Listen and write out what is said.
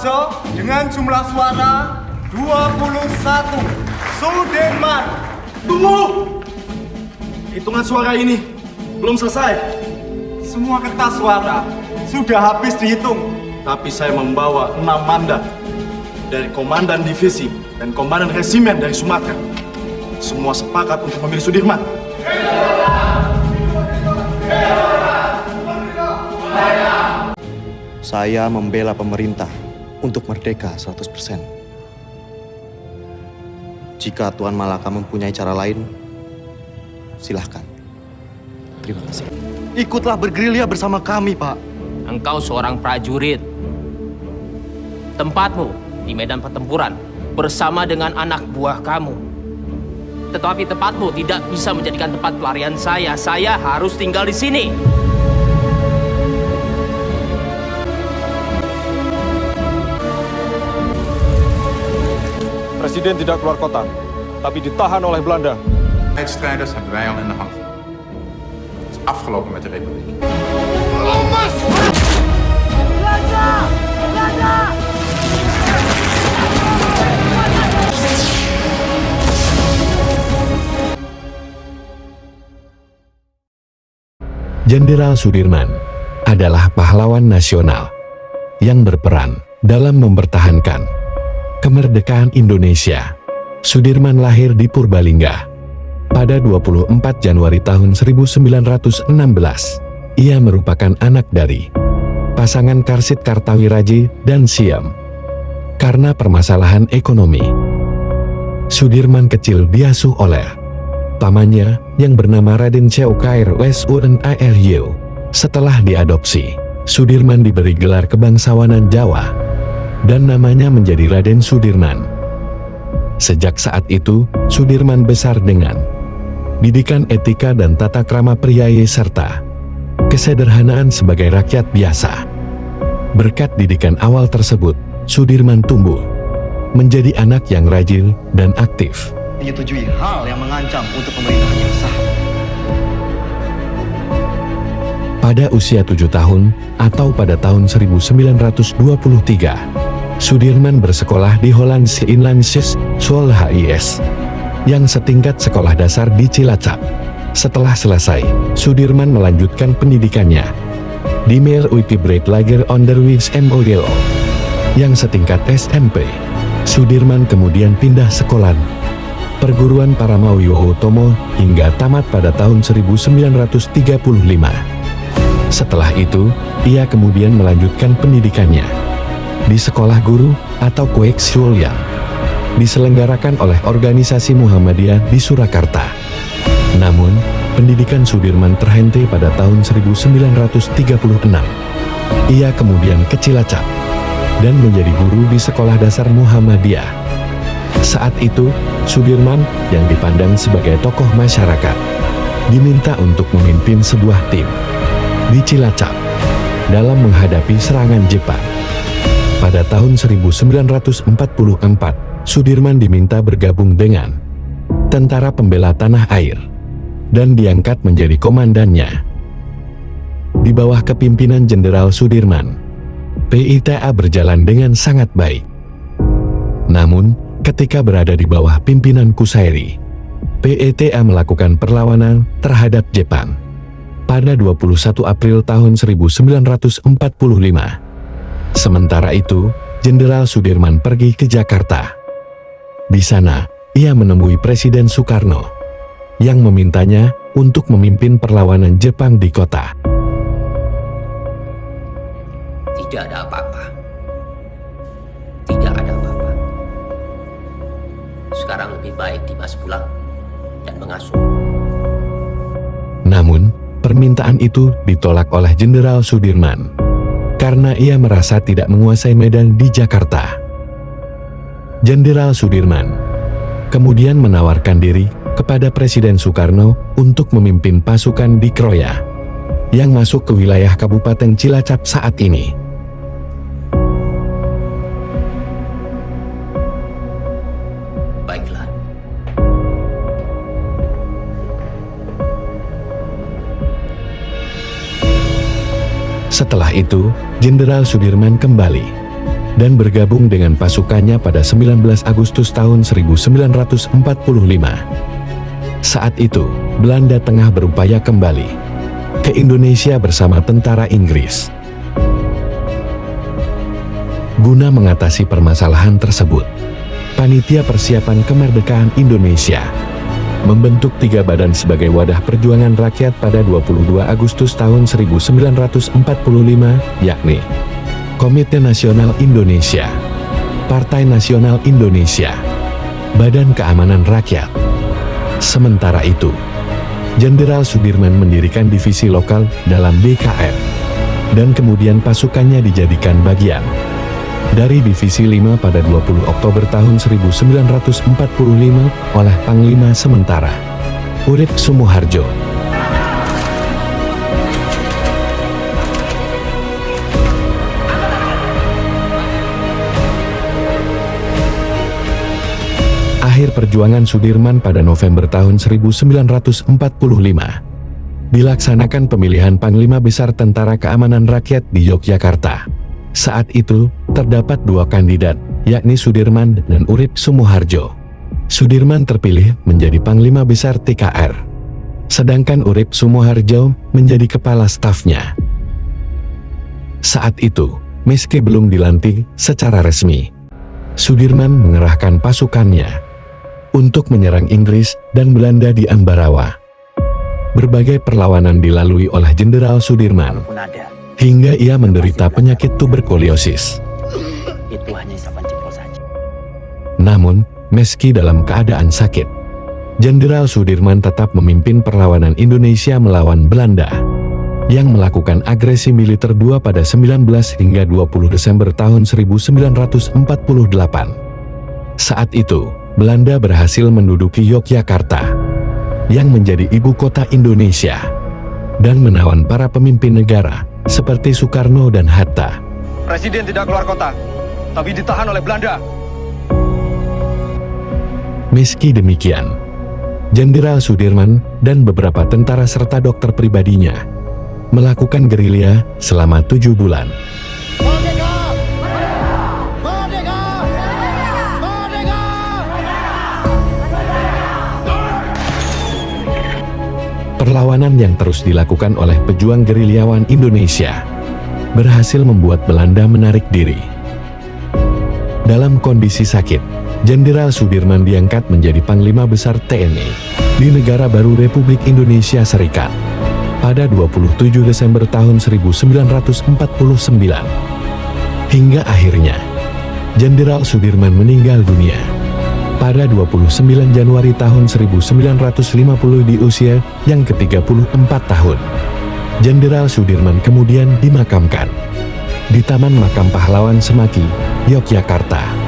Suharto dengan jumlah suara 21. Sudirman. Tunggu! Hitungan suara ini belum selesai. Semua kertas suara sudah habis dihitung. Tapi saya membawa 6 mandat dari Komandan Divisi dan Komandan Resimen dari Sumatera. Semua sepakat untuk memilih Sudirman. Saya membela pemerintah untuk merdeka 100%. Jika Tuan Malaka mempunyai cara lain, silahkan. Terima kasih. Ikutlah bergerilya bersama kami, Pak. Engkau seorang prajurit. Tempatmu di medan pertempuran bersama dengan anak buah kamu. Tetapi tempatmu tidak bisa menjadikan tempat pelarian saya. Saya harus tinggal di sini. Presiden tidak keluar kota, tapi ditahan oleh Belanda. Strijders hebben wij al in de hand. Het is afgelopen met de Republiek. Jenderal Sudirman adalah pahlawan nasional yang berperan dalam mempertahankan kemerdekaan Indonesia. Sudirman lahir di Purbalingga pada 24 Januari tahun 1916. Ia merupakan anak dari pasangan Karsit Kartawiraji dan Siam. Karena permasalahan ekonomi, Sudirman kecil diasuh oleh pamannya yang bernama Raden Seukair Suniryu. Setelah diadopsi, Sudirman diberi gelar kebangsawanan Jawa dan namanya menjadi Raden Sudirman. Sejak saat itu, Sudirman besar dengan didikan etika dan tata krama priayi serta kesederhanaan sebagai rakyat biasa. Berkat didikan awal tersebut, Sudirman tumbuh menjadi anak yang rajin dan aktif. Menyetujui hal yang mengancam untuk pemerintahan yang sah. Pada usia 7 tahun atau pada tahun 1923, Sudirman bersekolah di Hollandse Inlandse School HIS yang setingkat sekolah dasar di Cilacap. Setelah selesai, Sudirman melanjutkan pendidikannya di Meer Uitgebreid Lager Onderwijs MODO yang setingkat SMP. Sudirman kemudian pindah sekolah perguruan Paramawiyoho Tomo hingga tamat pada tahun 1935. Setelah itu, ia kemudian melanjutkan pendidikannya di sekolah guru atau Kweekschool yang diselenggarakan oleh organisasi Muhammadiyah di Surakarta. Namun, pendidikan Sudirman terhenti pada tahun 1936. Ia kemudian ke Cilacap dan menjadi guru di sekolah dasar Muhammadiyah. Saat itu, Sudirman yang dipandang sebagai tokoh masyarakat diminta untuk memimpin sebuah tim di Cilacap dalam menghadapi serangan Jepang. Pada tahun 1944, Sudirman diminta bergabung dengan Tentara Pembela Tanah Air dan diangkat menjadi komandannya. Di bawah kepimpinan Jenderal Sudirman, PITA berjalan dengan sangat baik. Namun, ketika berada di bawah pimpinan Kusairi, PITA melakukan perlawanan terhadap Jepang. Pada 21 April tahun 1945. Sementara itu, Jenderal Sudirman pergi ke Jakarta. Di sana, ia menemui Presiden Soekarno yang memintanya untuk memimpin perlawanan Jepang di kota. Tidak ada apa-apa. Tidak ada apa-apa. Sekarang lebih baik Dimas pulang dan mengasuh. Namun, permintaan itu ditolak oleh Jenderal Sudirman karena ia merasa tidak menguasai medan di Jakarta. Jenderal Sudirman kemudian menawarkan diri kepada Presiden Soekarno untuk memimpin pasukan di Kroya yang masuk ke wilayah Kabupaten Cilacap saat ini. Baiklah. Setelah itu, Jenderal Sudirman kembali dan bergabung dengan pasukannya pada 19 Agustus tahun 1945. Saat itu, Belanda tengah berupaya kembali ke Indonesia bersama tentara Inggris. Guna mengatasi permasalahan tersebut, Panitia Persiapan Kemerdekaan Indonesia membentuk 3 badan sebagai wadah perjuangan rakyat pada 22 Agustus tahun 1945, yakni Komite Nasional Indonesia, Partai Nasional Indonesia, Badan Keamanan Rakyat. Sementara itu, Jenderal Sudirman mendirikan divisi lokal dalam BKR, dan kemudian pasukannya dijadikan bagian dari Divisi 5 pada 20 Oktober tahun 1945 oleh Panglima Sementara Urip Sumoharjo. Akhir perjuangan Sudirman pada November tahun 1945. Dilaksanakan pemilihan Panglima Besar Tentara Keamanan Rakyat di Yogyakarta. Saat itu, terdapat 2 kandidat, yakni Sudirman dan Urip Sumoharjo. Sudirman terpilih menjadi Panglima Besar TKR, sedangkan Urip Sumoharjo menjadi kepala stafnya. Saat itu, meski belum dilantik secara resmi, Sudirman mengerahkan pasukannya untuk menyerang Inggris dan Belanda di Ambarawa. Berbagai perlawanan dilalui oleh Jenderal Sudirman, hingga ia menderita penyakit tuberkulosis. Itu hanya isapan jempol saja. Namun, meski dalam keadaan sakit, Jenderal Sudirman tetap memimpin perlawanan Indonesia melawan Belanda, yang melakukan agresi militer 2 pada 19 hingga 20 Desember tahun 1948. Saat itu, Belanda berhasil menduduki Yogyakarta, yang menjadi ibu kota Indonesia, dan menawan para pemimpin negara seperti Soekarno dan Hatta. Presiden tidak keluar kota, tapi ditahan oleh Belanda. Meski demikian, Jenderal Sudirman dan beberapa tentara serta dokter pribadinya melakukan gerilya selama 7 bulan. Perlawanan yang terus dilakukan oleh pejuang gerilyawan Indonesia berhasil membuat Belanda menarik diri. Dalam kondisi sakit, Jenderal Sudirman diangkat menjadi Panglima Besar TNI di Negara Baru Republik Indonesia Serikat pada 27 Desember tahun 1949. Hingga akhirnya, Jenderal Sudirman meninggal dunia pada 29 Januari tahun 1950 di usia yang ke-34 tahun. Jenderal Sudirman kemudian dimakamkan di Taman Makam Pahlawan Semaki, Yogyakarta.